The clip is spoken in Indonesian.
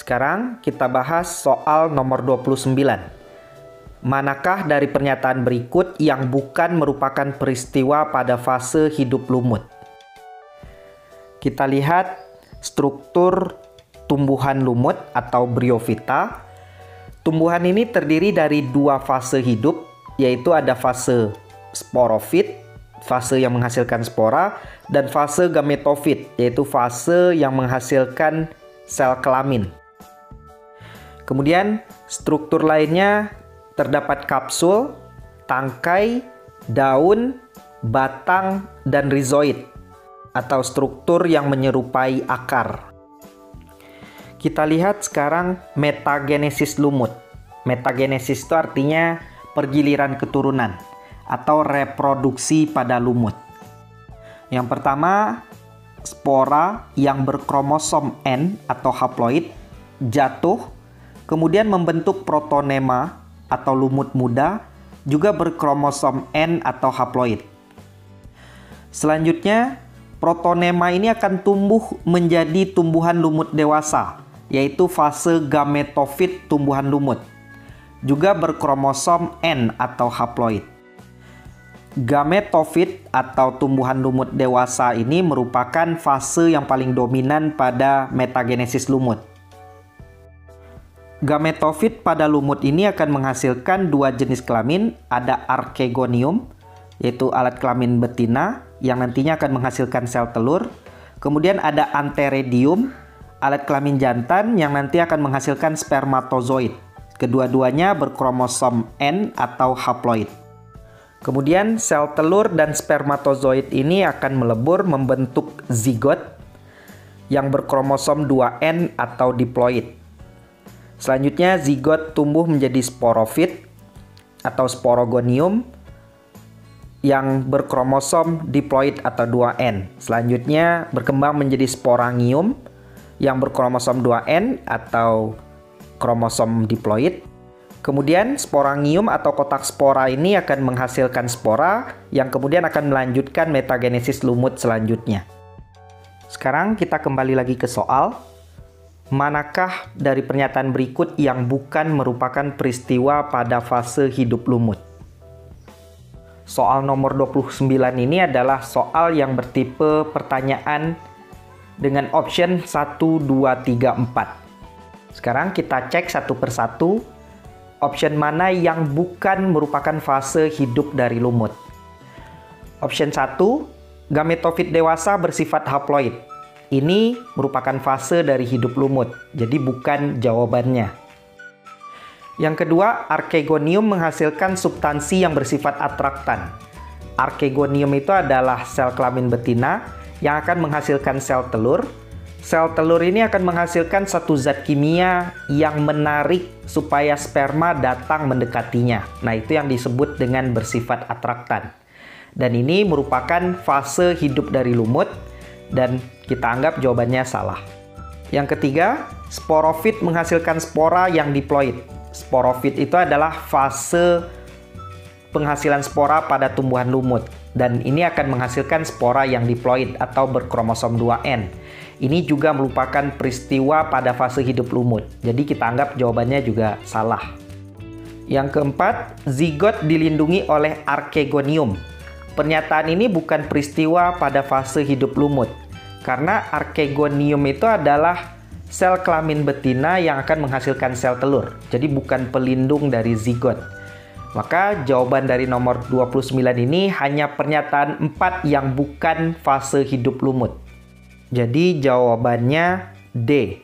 Sekarang kita bahas soal nomor 29. Manakah dari pernyataan berikut yang bukan merupakan peristiwa pada fase hidup lumut? Kita lihat struktur tumbuhan lumut atau bryofita. Tumbuhan ini terdiri dari dua fase hidup, yaitu ada fase sporofit, fase yang menghasilkan spora, dan fase gametofit, yaitu fase yang menghasilkan sel kelamin. Kemudian struktur lainnya terdapat kapsul, tangkai, daun, batang, dan rizoid atau struktur yang menyerupai akar. Kita lihat sekarang metagenesis lumut. Metagenesis itu artinya pergiliran keturunan atau reproduksi pada lumut. Yang pertama, spora yang berkromosom N atau haploid jatuh, kemudian membentuk protonema atau lumut muda, juga berkromosom N atau haploid. Selanjutnya, protonema ini akan tumbuh menjadi tumbuhan lumut dewasa, yaitu fase gametofit tumbuhan lumut, juga berkromosom N atau haploid. Gametofit atau tumbuhan lumut dewasa ini merupakan fase yang paling dominan pada metagenesis lumut. Gametofit pada lumut ini akan menghasilkan dua jenis kelamin, ada archegonium, yaitu alat kelamin betina yang nantinya akan menghasilkan sel telur. Kemudian ada anteredium, alat kelamin jantan yang nanti akan menghasilkan spermatozoid. Kedua-duanya berkromosom N atau haploid. Kemudian sel telur dan spermatozoid ini akan melebur membentuk zigot yang berkromosom 2N atau diploid. Selanjutnya zigot tumbuh menjadi sporofit atau sporogonium yang berkromosom diploid atau 2N. Selanjutnya berkembang menjadi sporangium yang berkromosom 2N atau kromosom diploid. Kemudian sporangium atau kotak spora ini akan menghasilkan spora yang kemudian akan melanjutkan metagenesis lumut selanjutnya. Sekarang kita kembali lagi ke soal. Manakah dari pernyataan berikut yang bukan merupakan peristiwa pada fase hidup lumut? Soal nomor 29 ini adalah soal yang bertipe pertanyaan dengan option 1, 2, 3, 4. Sekarang kita cek satu persatu option mana yang bukan merupakan fase hidup dari lumut. Option 1, gametofit dewasa bersifat haploid. Ini merupakan fase dari hidup lumut, jadi bukan jawabannya. Yang kedua, archegonium menghasilkan substansi yang bersifat atraktan. Archegonium itu adalah sel kelamin betina yang akan menghasilkan sel telur. Sel telur ini akan menghasilkan satu zat kimia yang menarik supaya sperma datang mendekatinya. Nah, itu yang disebut dengan bersifat atraktan. Dan ini merupakan fase hidup dari lumut dan kita anggap jawabannya salah. Yang ketiga, sporofit menghasilkan spora yang diploid. Sporofit itu adalah fase penghasilan spora pada tumbuhan lumut. Dan ini akan menghasilkan spora yang diploid atau berkromosom 2N. Ini juga merupakan peristiwa pada fase hidup lumut. Jadi kita anggap jawabannya juga salah. Yang keempat, zigot dilindungi oleh archegonium. Pernyataan ini bukan peristiwa pada fase hidup lumut. Karena archegonium itu adalah sel kelamin betina yang akan menghasilkan sel telur. Jadi bukan pelindung dari zigot. Maka jawaban dari nomor 29 ini hanya pernyataan 4 yang bukan fase hidup lumut. Jadi jawabannya D.